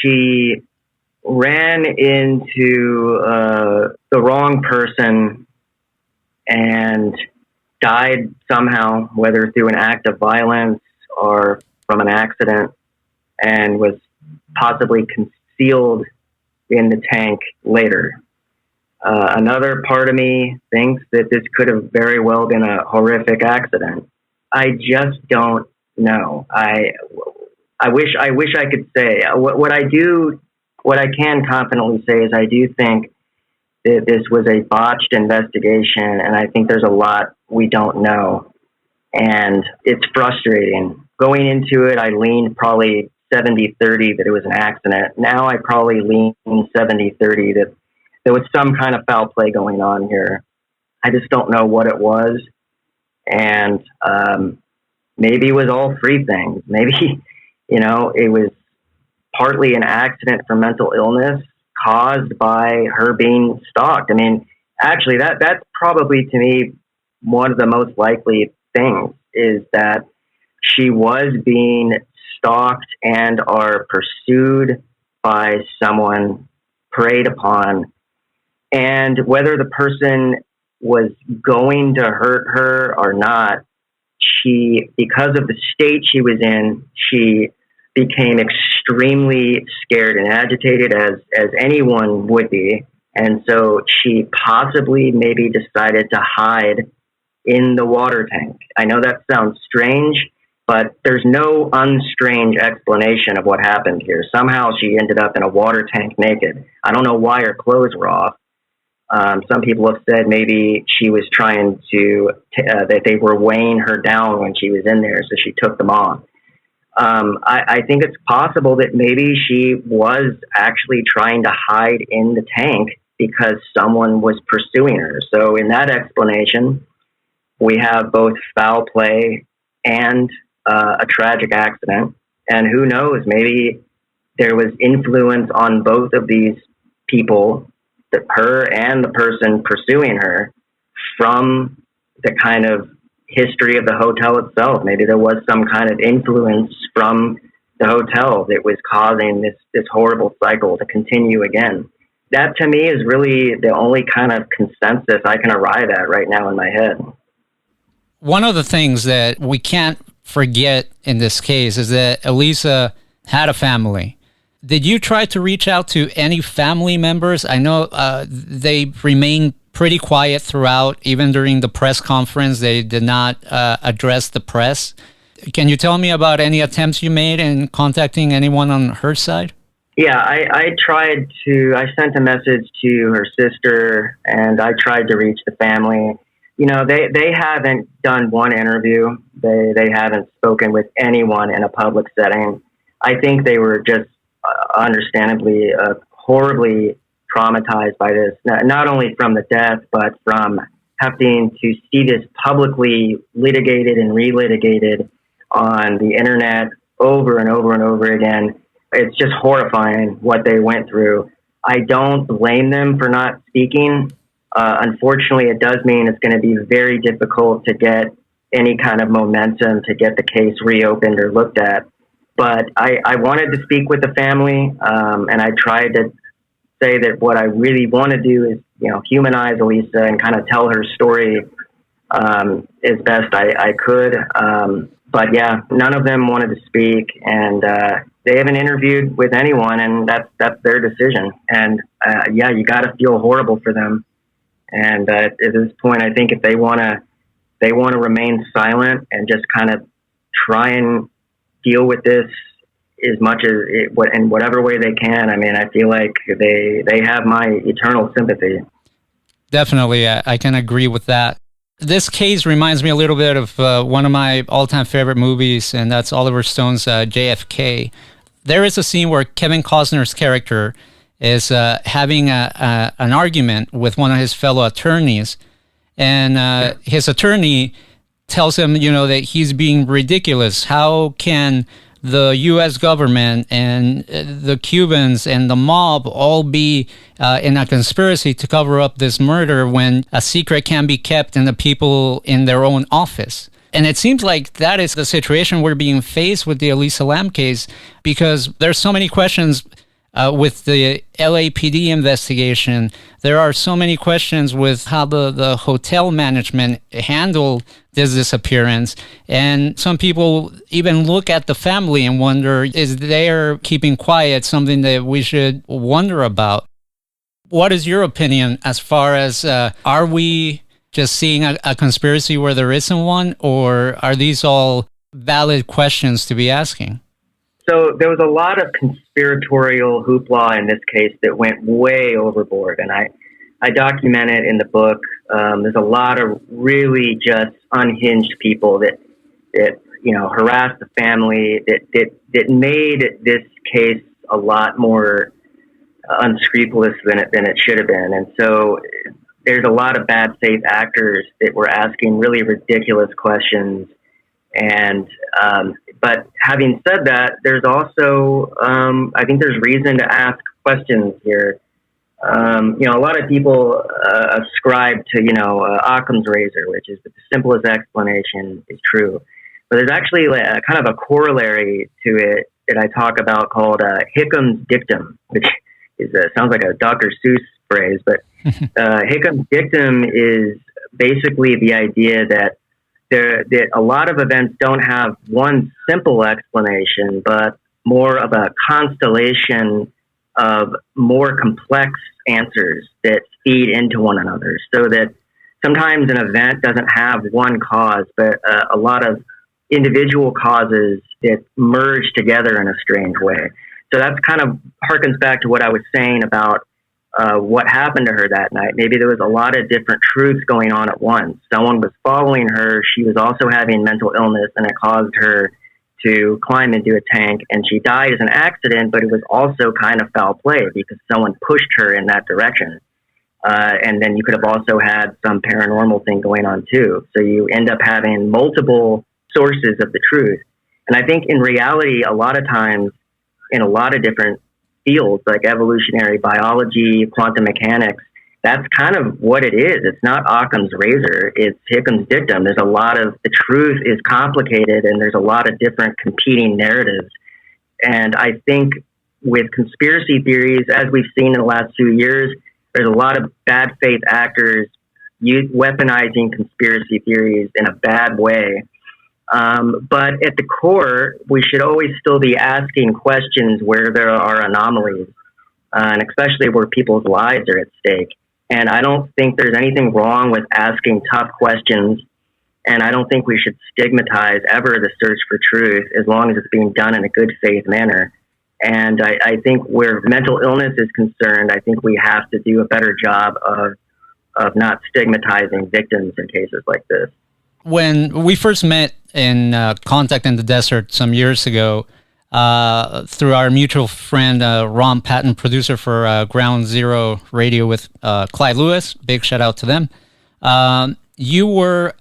she ran into the wrong person and died somehow, whether through an act of violence or from an accident, and was possibly concealed in the tank later. Another part of me thinks that this could have very well been a horrific accident. I just don't know. I wish I could say what I can confidently say is I do think that this was a botched investigation, and I think there's a lot we don't know. And it's frustrating. Going into it, I leaned probably 70-30 that it was an accident. Now I probably lean 70-30 that there was some kind of foul play going on here. I just don't know what it was. And maybe it was all three things. Maybe, it was partly an accident for mental illness caused by her being stalked. Actually, that's probably, to me, one of the most likely things is that she was being stalked and or pursued by someone, preyed upon. And whether the person was going to hurt her or not, because of the state she was in, she became extremely scared and agitated, as anyone would be. And so she possibly maybe decided to hide in the water tank. I know that sounds strange, but there's no unstrange explanation of what happened here. Somehow she ended up in a water tank naked. I don't know why her clothes were off. Some people have said maybe she was trying to, that they were weighing her down when she was in there, so she took them off. I think it's possible that maybe she was actually trying to hide in the tank because someone was pursuing her. So in that explanation, we have both foul play and a tragic accident. And who knows, maybe there was influence on both of these people, her and the person pursuing her, from the kind of history of the hotel itself. Maybe there was some kind of influence from the hotel that was causing this horrible cycle to continue again. That to me is really the only kind of consensus I can arrive at right now in my head. One of the things that we can't forget in this case is that Elisa had a family. Did you try to reach out to any family members? I know they remained pretty quiet throughout, even during the press conference. They did not address the press. Can you tell me about any attempts you made in contacting anyone on her side? Yeah, I sent a message to her sister, and I tried to reach the family. You know, they haven't done one interview. They haven't spoken with anyone in a public setting. I think they were just understandably horribly traumatized by this, not only from the death, but from having to see this publicly litigated and relitigated on the internet over and over and over again. It's just horrifying what they went through. I don't blame them for not speaking. Unfortunately, it does mean it's going to be very difficult to get any kind of momentum to get the case reopened or looked at. But I wanted to speak with the family, and I tried to say that what I really want to do is, you know, humanize Elisa and kind of tell her story as best I could. But yeah, none of them wanted to speak, and they haven't interviewed with anyone, and that's their decision. And yeah, you got to feel horrible for them. And at this point, I think if they want to remain silent and just kind of try and deal with this as much as in whatever way they can. I mean, I feel like they have my eternal sympathy. Definitely, I can agree with that. This case reminds me a little bit of one of my all-time favorite movies, and that's Oliver Stone's JFK. There is a scene where Kevin Costner's character is having an argument with one of his fellow attorneys, and his attorney tells him, you know, that he's being ridiculous. How can the U.S. government and the Cubans and the mob all be in a conspiracy to cover up this murder when a secret can be kept in the people in their own office? And it seems like that is the situation we're being faced with the Elisa Lam case, because there's so many questions with the LAPD investigation. There are so many questions with how the hotel management handled this disappearance. And some people even look at the family and wonder, is their keeping quiet something that we should wonder about? What is your opinion as far as, are we just seeing a conspiracy where there isn't one, or are these all valid questions to be asking? So there was a lot of conspiratorial hoopla in this case that went way overboard, and I document it in the book. There's a lot of really just unhinged people that you know, harassed the family, that made this case a lot more unscrupulous than it should have been. And so there's a lot of bad faith actors that were asking really ridiculous questions. And but having said that, there's also I think there's reason to ask questions here. You know, a lot of people ascribe to, you know, Occam's razor, which is that the simplest explanation is true. But there's actually a kind of a corollary to it that I talk about called Hickam's Dictum, which is sounds like a Dr. Seuss phrase. But Hickam's Dictum is basically the idea that a lot of events don't have one simple explanation, but more of a constellation of more complex answers that feed into one another. So that sometimes an event doesn't have one cause, but a lot of individual causes that merge together in a strange way. So that's kind of harkens back to what I was saying about what happened to her that night. Maybe there was a lot of different truths going on at once. Someone was following her. She was also having mental illness, and it caused her to climb into a tank, and she died as an accident, but it was also kind of foul play because someone pushed her in that direction. And then you could have also had some paranormal thing going on too. So you end up having multiple sources of the truth. And I think in reality, a lot of times in a lot of different fields like evolutionary biology, quantum mechanics, that's kind of what it is. It's not Occam's razor. It's Hickam's dictum. There's a lot of, the truth is complicated, and there's a lot of different competing narratives. And I think with conspiracy theories, as we've seen in the last few years, there's a lot of bad faith actors weaponizing conspiracy theories in a bad way. But at the core, we should always still be asking questions where there are anomalies, and especially where people's lives are at stake. And I don't think there's anything wrong with asking tough questions. And I don't think we should stigmatize ever the search for truth, as long as it's being done in a good faith manner. And I think where mental illness is concerned, I think we have to do a better job of not stigmatizing victims in cases like this. When we first met in Contact in the Desert some years ago, through our mutual friend, Ron Patton, producer for Ground Zero Radio with Clyde Lewis, big shout out to them. You were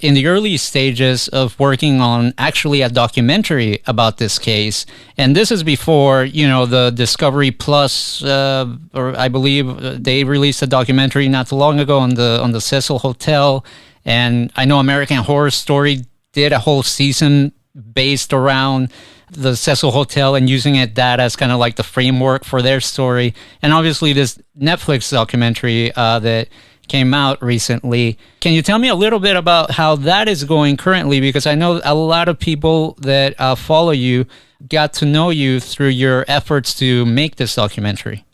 in the early stages of working on actually a documentary about this case, and this is before, the Discovery Plus, or I believe they released a documentary not too long ago on the Cecil Hotel, and I know American Horror Story did a whole season based around the Cecil Hotel and using that as kind of like the framework for their story, and obviously this Netflix documentary that came out recently. Can you tell me a little bit about how that is going currently? Because I know a lot of people that follow you got to know you through your efforts to make this documentary.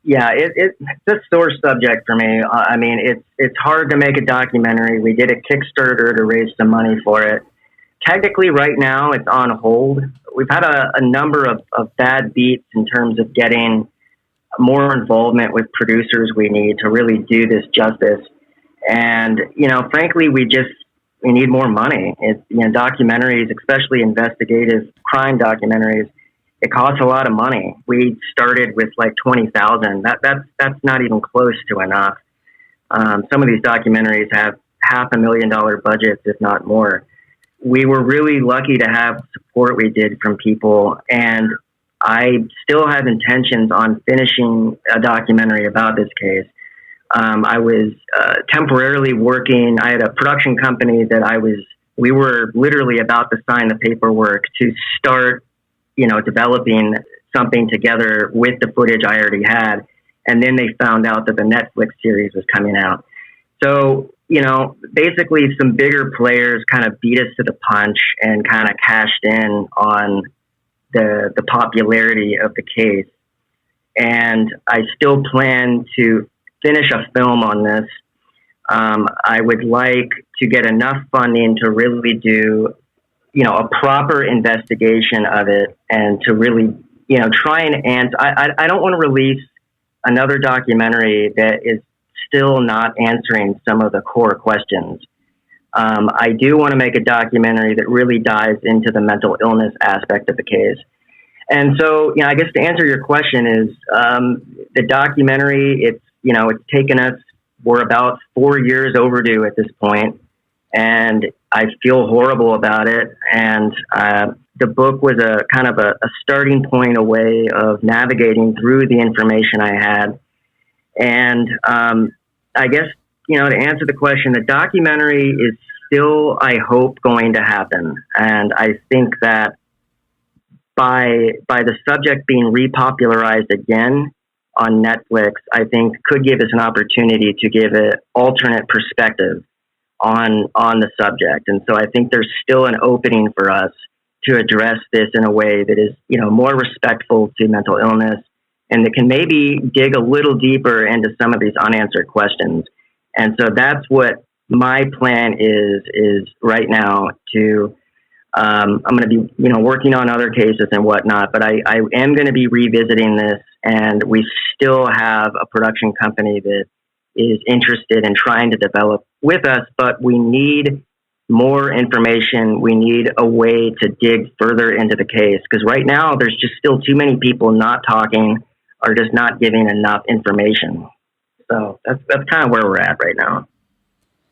Yeah, it's a sore subject for me. I mean, it's hard to make a documentary. We did a Kickstarter to raise some money for it. Technically, right now, it's on hold. We've had a number of bad beats in terms of getting more involvement with producers we need to really do this justice. And, frankly, we need more money. Documentaries, especially investigative crime documentaries, it costs a lot of money. We started with like $20,000. That's not even close to enough. Some of these documentaries have $500,000 budgets, if not more. We were really lucky to have support we did from people, and I still have intentions on finishing a documentary about this case. I was temporarily working. I had a production company that we were literally about to sign the paperwork to start, developing something together with the footage I already had. And then they found out that the Netflix series was coming out. So, basically some bigger players kind of beat us to the punch and kind of cashed in on the popularity of the case. And I still plan to finish a film on this. I would like to get enough funding to really do, a proper investigation of it, and to really, try and answer. I don't want to release another documentary that is still not answering some of the core questions. I do want to make a documentary that really dives into the mental illness aspect of the case. And so, I guess to answer your question is, the documentary, it's taken us, we're about 4 years overdue at this point, and I feel horrible about it. And the book was a kind of a starting point, a way of navigating through the information I had. And I guess, to answer the question, the documentary is still, I hope, going to happen. And I think that by the subject being repopularized again on Netflix, I think could give us an opportunity to give an alternate perspective on the subject. And so I think there's still an opening for us to address this in a way that is, more respectful to mental illness, and that can maybe dig a little deeper into some of these unanswered questions. And so that's what my plan is right now to, I'm going to be, working on other cases and whatnot, but I am going to be revisiting this, and we still have a production company that is interested in trying to develop with us, but we need more information. We need a way to dig further into the case, because right now there's just still too many people not talking or just not giving enough information. So that's kind of where we're at right now.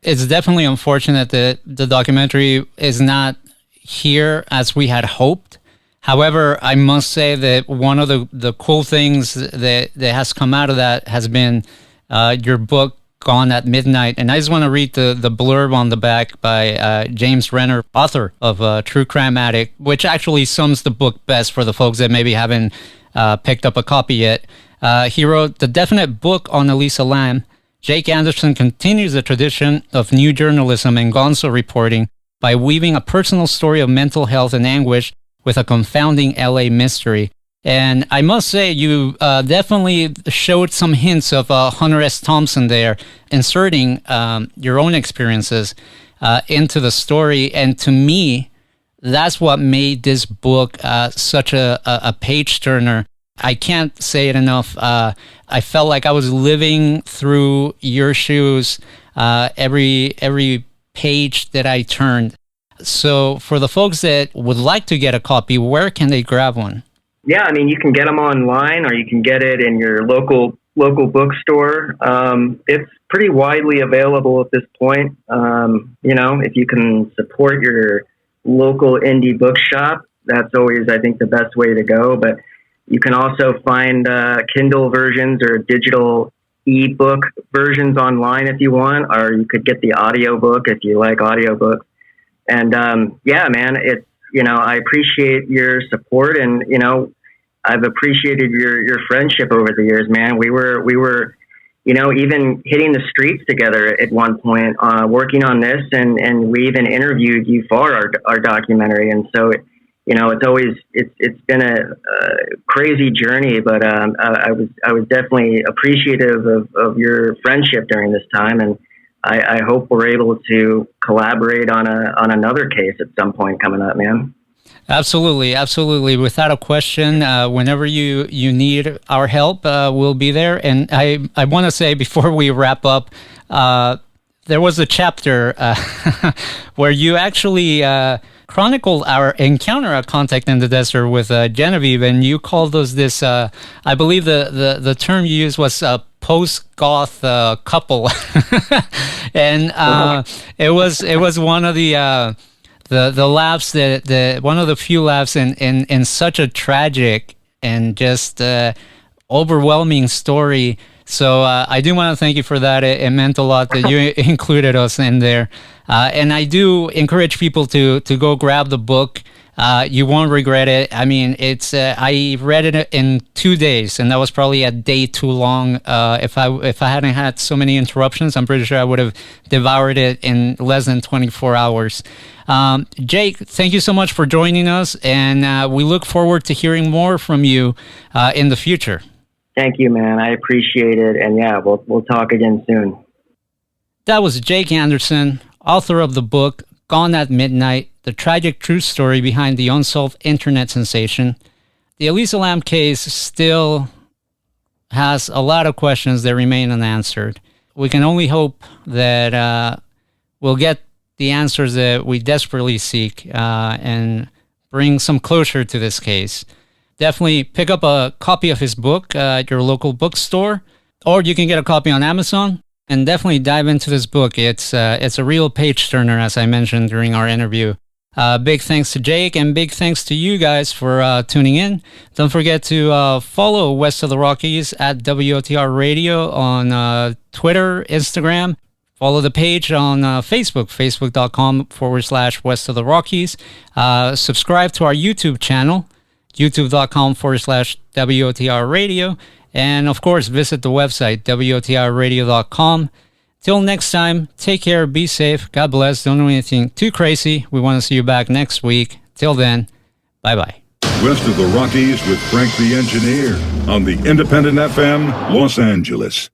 It's definitely unfortunate that the documentary is not here as we had hoped. However, I must say that one of the cool things that has come out of that has been your book, Gone at Midnight. And I just want to read the blurb on the back by James Renner, author of True Crime Addict, which actually sums the book best for the folks that maybe haven't picked up a copy yet. He wrote, "The definite book on Elisa Lam, Jake Anderson continues the tradition of new journalism and gonzo reporting by weaving a personal story of mental health and anguish with a confounding LA mystery." And I must say, you definitely showed some hints of Hunter S. Thompson there, inserting your own experiences into the story. And to me, that's what made this book such a page-turner. I can't say it enough. I felt like I was living through your shoes every page that I turned. So for the folks that would like to get a copy, where can they grab one? Yeah, I mean, you can get them online, or you can get it in your local bookstore. It's pretty widely available at this point. If you can support your local indie bookshop, that's always, I think, the best way to go. But you can also find Kindle versions or digital ebook versions online if you want, or you could get the audiobook if you like audiobooks. And yeah, man, it's, I appreciate your support, and I've appreciated your friendship over the years, man. We were even hitting the streets together at one point, working on this, and we even interviewed you for our documentary. And so it's been a crazy journey, but I was definitely appreciative of your friendship during this time, and I hope we're able to collaborate on another case at some point coming up, man. Absolutely. Without a question, whenever you need our help, we'll be there. And I want to say before we wrap up, there was a chapter where you actually chronicled our encounter at Contact in the Desert with Genevieve, and you called us this, I believe the term you used was post-goth couple. And it was one of the laughs that one of the few laughs in such a tragic and just overwhelming story. So I do want to thank you for that. It meant a lot that you included us in there. And I do encourage people to go grab the book. You won't regret it. I mean, it's I read it in 2 days, and that was probably a day too long. If I hadn't had so many interruptions, I'm pretty sure I would have devoured it in less than 24 hours. Jake, thank you so much for joining us, and we look forward to hearing more from you in the future. Thank you, man. I appreciate it, and yeah, we'll talk again soon. That was Jake Anderson, author of the book Gone at Midnight, the tragic true story behind the unsolved internet sensation. The Elisa Lam case still has a lot of questions that remain unanswered. We can only hope that we'll get the answers that we desperately seek and bring some closure to this case. Definitely pick up a copy of his book at your local bookstore, or you can get a copy on Amazon. And definitely dive into this book. It's a real page turner, as I mentioned during our interview. Big thanks to Jake, and big thanks to you guys for tuning in. Don't forget to follow West of the Rockies at WOTR Radio on Twitter, Instagram. Follow the page on Facebook, facebook.com/West of the Rockies. Subscribe to our YouTube channel, youtube.com/WOTR Radio. And of course, visit the website, WOTRradio.com. Till next time, take care, be safe, God bless, don't do anything too crazy. We want to see you back next week. Till then, bye-bye. West of the Rockies with Frank the Engineer on the Independent FM, Los Angeles.